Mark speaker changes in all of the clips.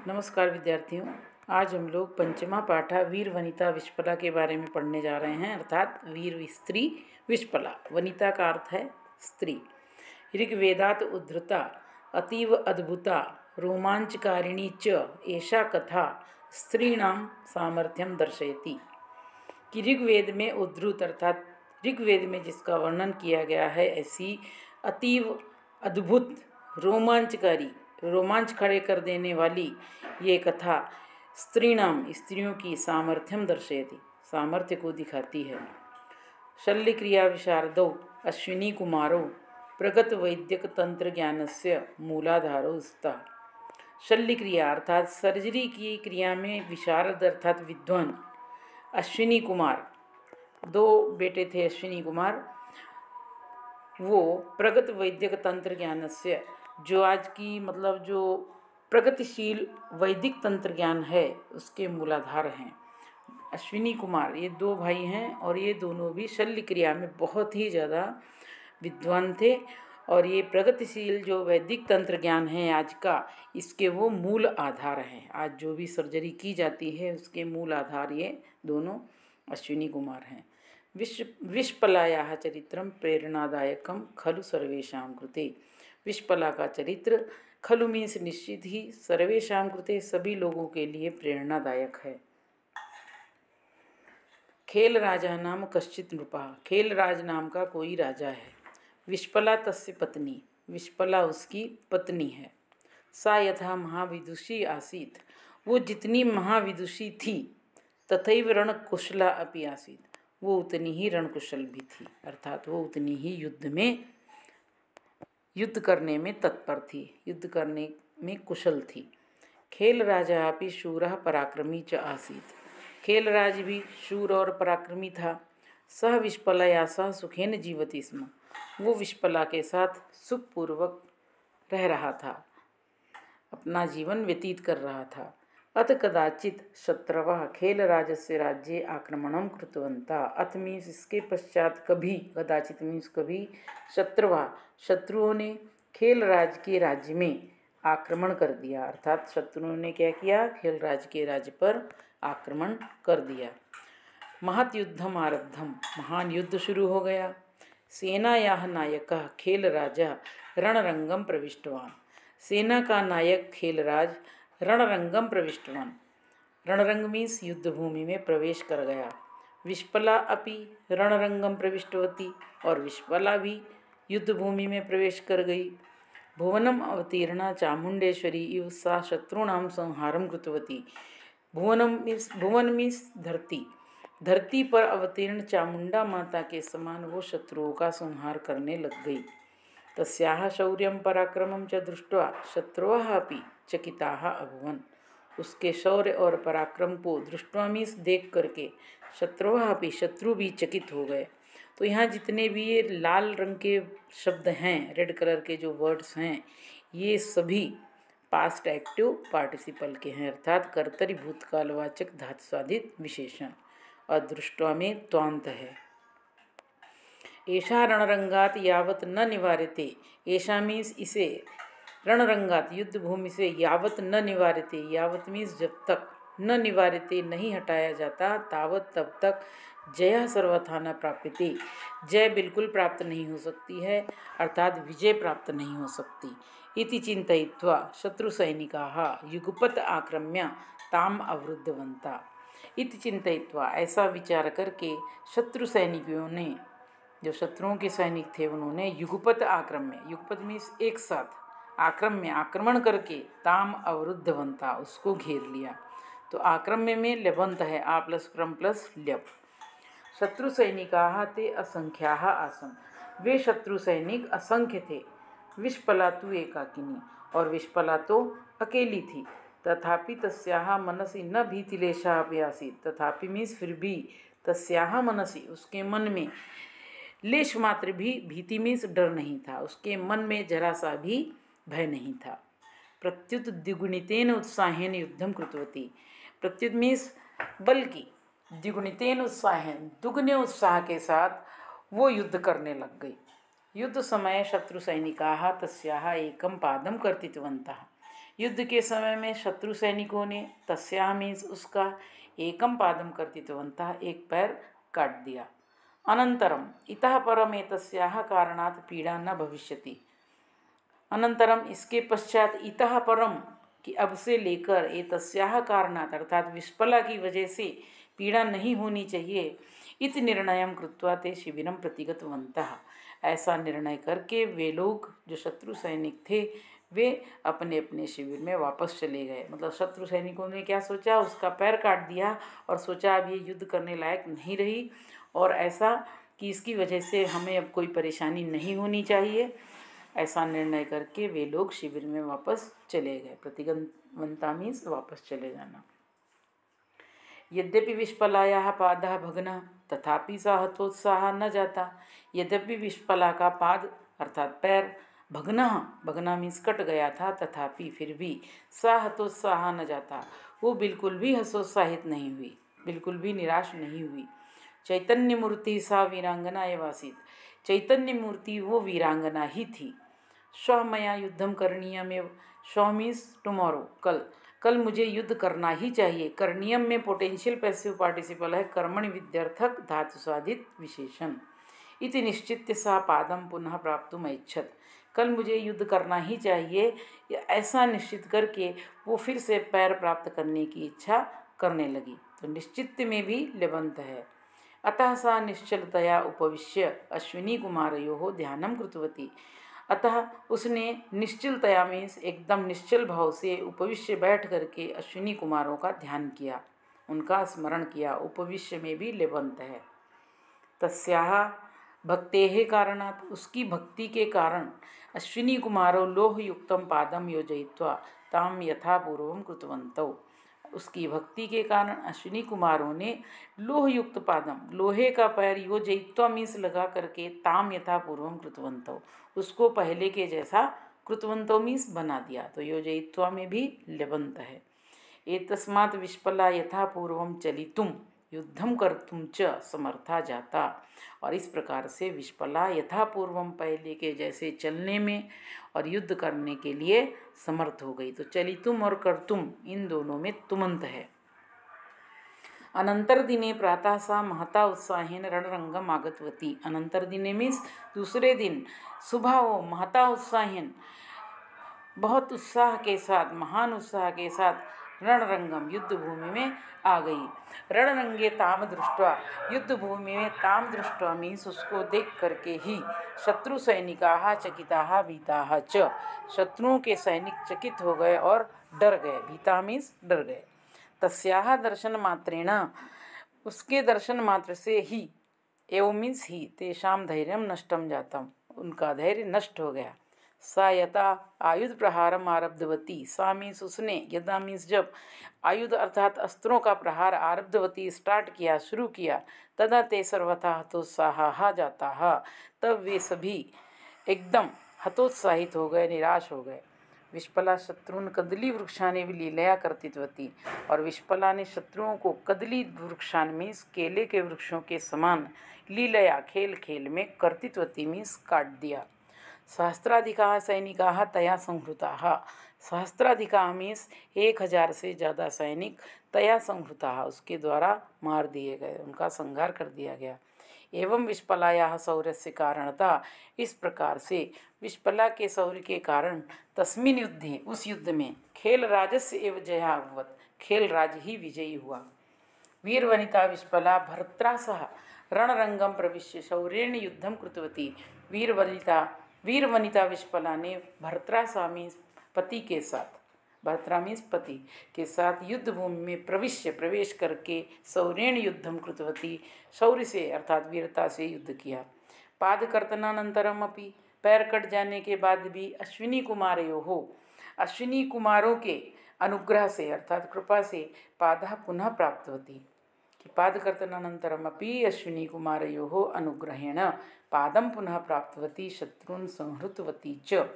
Speaker 1: नमस्कार विद्यार्थियों। आज हम लोग पंचमा पाठा वीर वनिता विश्पला के बारे में पढ़ने जा रहे हैं, अर्थात वीर स्त्री विश्पला। वनिता का अर्थ है स्त्री। ऋग्वेदात उद्धृता अतीव अद्भुता रोमांचकारिणी च एषा कथा स्त्रीणां सामर्थ्यम दर्शयति। कि ऋग्वेद में उद्धृत अर्थात ऋग्वेद में जिसका वर्णन किया गया है, ऐसी अतीव अद्भुत रोमांचकारी रोमांच खड़े कर देने वाली ये कथा स्त्रियों की सामर्थ्यम दर्शयति, सामर्थ्य को दिखाती है। शल्य क्रिया विशारदौ अश्विनी कुमारो प्रगत वैद्यक तंत्र ज्ञानस्य मूलाधारो स्तः। शल्य क्रिया अर्थात सर्जरी की क्रिया में विशारद अर्थात विद्वान अश्विनी कुमार, दो बेटे थे अश्विनी कुमार, वो प्रगत वैद्यक तंत्र ज्ञानस्य, जो आज की जो प्रगतिशील वैदिक तंत्र ज्ञान है उसके मूलाधार हैं। अश्विनी कुमार ये दो भाई हैं और ये दोनों भी शल्य क्रिया में बहुत ही ज़्यादा विद्वान थे, और ये प्रगतिशील जो वैदिक तंत्र ज्ञान है आज का, इसके वो मूल आधार हैं। आज जो भी सर्जरी की जाती है उसके मूल आधार ये दोनों अश्विनी कुमार हैं। विश्पलायाः चरित्रं प्रेरणादायकं खलु सर्वेषां कृते। विश्पला का चरित्र खलु मीन्स निश्चित ही, सर्वेषां कृते सभी लोगों के लिए प्रेरणादायक है। खेल राजा नाम कश्चित् नृपः। खेल राज नाम का कोई राजा है। विश्पला तस्य पत्नी, विश्पला उसकी पत्नी है। सा यथा महाविदुषी आसीत्, वो जितनी महाविदुषी थी, तथैव रणकुशला अपि आसीत्, वो उतनी ही रणकुशल भी थी, अर्थात वो उतनी ही युद्ध करने में तत्पर थी, युद्ध करने में कुशल थी। खेल राजा अपि शूरः पराक्रमी च आसीत्। खेल राज भी शूर और पराक्रमी था। सह विश्पलया सह सुखेन जीवति स्म, वो विश्पला के साथ सुखपूर्वक रह रहा था, अपना जीवन व्यतीत कर रहा था। अथ कदाचित शत्रवः खेलराजस्य राज्ये आक्रमणं कृतवन्तः। अथ मीन्स इसके पश्चात कभी, कदाचित मीन्स कभी, शत्रुओं ने खेलराज के राज्य में आक्रमण कर दिया, अर्थात शत्रुओं ने क्या किया, खेलराज के राज्य पर आक्रमण कर दिया। महत् युद्धम आरब्धम, महान युद्ध शुरू हो गया। सेनायाः नायकः खेलराजा रणरंगम प्रविष्टवान। सेना का नायक खेलराज रणरंगम प्रविष्टवान, रणरंग मीन्स युद्ध भूमि में प्रवेश कर गया। विश्पला अपि रणरंगम प्रविष्टवती, और विश्पला भी युद्ध भूमि में प्रवेश कर गई। भुवनम अवतीर्णा चामुंडेश्वरी इव सा शत्रुणां संहारम कृतवती। भुवन मीन्स धरती, धरती पर अवतीर्ण चामुंडा माता के समान वो शत्रुओं का संहार करने लग गई। तस्याः शौर्यं पराक्रमं च दृष्ट्वा शत्रुवः अपि चकिताः अभवन्। उसके शौर्य और पराक्रम को दृष्ट्वा मीन्स देख करके शत्रुवः अपि, शत्रु भी चकित हो गए। तो यहाँ जितने भी ये लाल रंग के शब्द हैं, रेड कलर के जो वर्ड्स हैं, ये सभी पास्ट एक्टिव पार्टिसिपल के हैं, अर्थात कर्तरी भूतकालवाचक धातुसाधित विशेषण, और दृष्ट्वा में त्वांत है। ऐशा रणरंगात यावत न निवार्यते, ऐशा मीन्स इसे, रणरंगात युद्ध भूमि से, यावत न निवार्यते, यावत मीन्स जब तक, न निवार्यते नहीं हटाया जाता, तावत तब तक, जय सर्वथा न प्राप्यते, जय बिल्कुल प्राप्त नहीं हो सकती है, अर्थात विजय प्राप्त नहीं हो सकती। इति चिंतयित्वा शत्रु सैनिकाः युगपत आक्रम्य ताम अवरुद्धवन्ता। इति चिंतयित्वा ऐसा विचार करके शत्रु सैनिकों ने, जो शत्रुओं के सैनिक थे, उन्होंने युगपत आक्रम्य, युगपत मीन्स एक साथ, आक्रम्य आक्रमण करके, ताम अवरुद्धवंता उसको घेर लिया। तो आक्रम्य में ल्यबंत है, आ प्लस क्रम प्लस ल्यप। शत्रु सैनिकाः ते असंख्याः आसन्, वे शत्रु सैनिक असंख्य थे। विश्पला तु एकाकिनी, और विश्पला तो अकेली थी। तथापि तस्याः मनसि न भीतिलेशः अपि आसीत्, तथापि मीन्स फिर भी, तस्याः मनसि उसके मन में, लेश मात्र भी, भीति मीन्स डर नहीं था, उसके मन में जरा सा भी भय नहीं था। प्रत्युत द्विगुणितेन उत्साहेन युद्धम कृतवती। प्रत्युत मीन्स बल्कि, द्विगुणितेन उत्साहेन दुगने उत्साह के साथ वो युद्ध करने लग गई। युद्ध समय शत्रु सैनिकाः तस्याः एकं पादं कर्तितवन्तः। युद्ध के समय में शत्रु सैनिकों ने तस्याः मीन्स उसका एकम पादम कर्तितवन्तः एक पैर काट दिया। अनंतरम इतः परम एतस्याः कारणात् पीड़ा न भविष्यति। अनंतरम इसके पश्चात इतः परम कि अब से लेकर एतस्याः कारणात् अर्थात विस्पला की वजह से पीड़ा नहीं होनी चाहिए। इति निर्णयं कृत्वा ते शिबिरं प्रतिगतवन्तः। ऐसा निर्णय करके वे लोग जो शत्रु सैनिक थे वे अपने अपने शिविर में वापस चले गए। मतलब शत्रु सैनिकों ने क्या सोचा, उसका पैर काट दिया और सोचा अब ये युद्ध करने लायक नहीं रही और ऐसा कि इसकी वजह से हमें अब कोई परेशानी नहीं होनी चाहिए। ऐसा निर्णय करके वे लोग शिविर में वापस चले गए। प्रतिगतवन्तः मीन्स वापस चले जाना। यद्यपि विस्पलायाः पादः भग्नः तथापि सा हतोत्साह न जाता। यद्यपि विस्पला का पाद अर्थात पैर भग्ना मीन्स कट गया था, तथापि फिर भी सा हतोत्साह न जाता, वो बिल्कुल भी हतोत्साहित नहीं हुई, बिल्कुल भी निराश नहीं हुई। चैतन्य मूर्ति सा वीरांगना एवासीत। चैतन्य मूर्ति वो वीरांगना ही थी। श्वः मया युद्धम करणीयमेव। श्वः मीन्स टुमारो, कल मुझे युद्ध करना ही चाहिए। करणीयम में पोटेंशियल पैसिव पार्टिसिपल है, कर्मणि विध्यर्थक धातु साधित विशेषण। इति निश्चित्य सा पादम पुनः प्राप्तुम ऐच्छत। कल मुझे युद्ध करना ही चाहिए, ऐसा निश्चित करके वो फिर से पैर प्राप्त करने की इच्छा करने लगी। तो निश्चित में भी लेबंत है। अतः सा निश्चलतया उपविश्य अश्विनी कुमारयोः ध्यानं कृतवती। अतः उसने निश्चलतया मीन्स एकदम निश्चल भाव से उपविश्य बैठ करके अश्विनी कुमारों का ध्यान किया, उनका स्मरण किया। उपविश्य में भी लेबंत है। तस्याः भक्तेः कारणात् उसकी भक्ति के कारण अश्विनी कुमारों लोहयुक्तं पादं योजयित्वा तां यथापूर्वं कृतवन्तौ। उसकी भक्ति के कारण अश्विनी कुमारों ने लोहयुक्त पादम लोहे का पैर योजयित्वा मीन्स लगा करके ताम यथापूर्वं कृतवन्तौ उसको पहले के जैसा कृतवन्तौ मीन्स बना दिया। तो योजयित्वा में भी लेबंत है। एतस्मात् विस्पला यथापूर्वं चलितुम युद्धम कर्तुम च समर्था जाता। और इस प्रकार से विस्पला यथापूर्वम पहले के जैसे चलने में और युद्ध करने के लिए समर्थ हो गई। तो चलितुम और कर्तुम इन दोनों में तुमंत है। अनंतर दिने प्रातः सा महता उत्साहेन रणरंगम आगतवती। अनंतर दिने मीन्स दूसरे दिन सुबह वो महता उत्साहेन बहुत उत्साह के साथ, महान उत्साह के साथ रणरंगम युद्ध भूमि में आ गई। रणरंगे ताम दृष्ट्वा युद्ध भूमि में ताम दृष्ट्वा मीन्स उसको देख करके ही शत्रु सैनिकाः चकिताः भीताः च शत्रुओं के सैनिक चकित हो गए और डर गए। भीता मीन्स डर गए। तस्याः दर्शन मात्रेण उसके दर्शन मात्र से ही एवं मीन्स ही तेषां धैर्यं नष्टं जातम उनका धैर्य नष्ट हो गया। सा यथा आयुध प्रहारम आरब्धवती। सा मीन्स उसने, यदा मीन्स जब, आयुध अर्थात अस्त्रों का प्रहार आरब्धवती स्टार्ट किया, शुरू किया, तदा ते सर्वथा हतोत्साहा जाता। तब वे सभी एकदम हतोत्साहित हो गए, निराश हो गए। विस्पला शत्रुन कदली वृक्षाने लीलया कर्तित्वती। और विस्पला ने शत्रुओं को कदली वृक्षान मीन्स केले के वृक्षों के समान लीलया खेल खेल में कर्तित्वती मीन्स काट दिया। सहस्राधिकाः सैनिकाः तया संहृताः। सहस्राधिकाः मीन्स 1000 से ज़्यादा सैनिक तया संहृताः उसके द्वारा मार दिए गए, उनका संहार कर दिया गया। एवं विस्पलायाः शौर्यस्य कारणतः इस प्रकार से विस्पला के शौर्य के कारण तस्मिन् युद्धे उस युद्ध में खेलराजस्य एव जया अभवत् खेलराज ही विजयी हुआ। वीरवनिता विस्पला भर्त्रा सह रणरंगम प्रविश्य शौर्येण युद्धम कृतवती। वीरवनिता विस्पला ने भर्त्रा स्वामी पति के साथ, भर्त्रा मीन्स पति के साथ युद्ध भूमि में प्रवेश करके शौर्येण युद्धम कृतवती शौर्य से अर्थात वीरता से युद्ध किया। पादकर्तनानंतरम अपि पैर कट जाने के बाद भी अश्विनी कुमारयोः अश्विनी कुमारों के अनुग्रह से अर्थात कृपा से पादः पुनः प्राप्तवती। कि पादकर्तनानंतरमपि अश्विनी कुमारयोः अनुग्रहेण पादम पुनः प्राप्तवती शत्रुन संहृतवती च।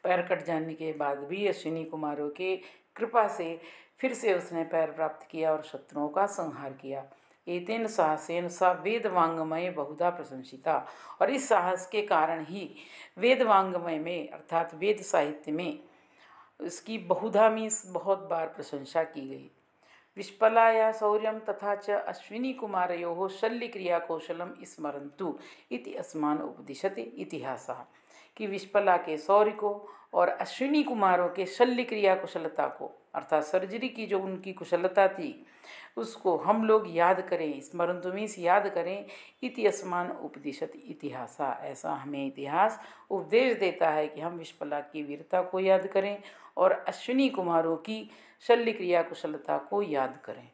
Speaker 1: पैर कट जाने के बाद भी अश्विनी कुमारों के कृपा से फिर से उसने पैर प्राप्त किया और शत्रुओं का संहार किया। एतेन साहसेन सा वेदवांगमय बहुधा प्रशंसिता। और इस साहस के कारण ही वेदवांगमय में अर्थात वेद साहित्य में इसकी बहुधा मीन्स बहुत बार प्रशंसा की गई। विष्पलाया शौर्यं तथा च अश्विनी कुमारयोः शल्यक्रिया कौशलम स्मरन्तु इति अस्मान् उपदिशति इतिहासः। कि विष्पला के शौर्य को और अश्विनी कुमारों के शल्य क्रिया कुशलता को, अर्थात सर्जरी की जो उनकी कुशलता थी उसको हम लोग याद करें, स्मरन्तु मीन्स याद करें, इति अस्मान् उपदिशति इतिहासा, ऐसा हमें इतिहास उपदेश देता है कि हम विष्पला की वीरता को याद करें और अश्विनी कुमारों की शल्य क्रिया कुशलता को याद करें।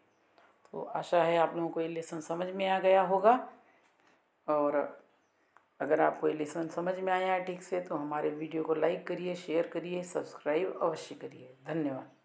Speaker 1: तो आशा है आप लोगों को ये लेसन समझ में आ गया होगा, और अगर आपको ये लेसन समझ में आया है ठीक से तो हमारे वीडियो को लाइक करिए, शेयर करिए, सब्सक्राइब अवश्य करिए। धन्यवाद।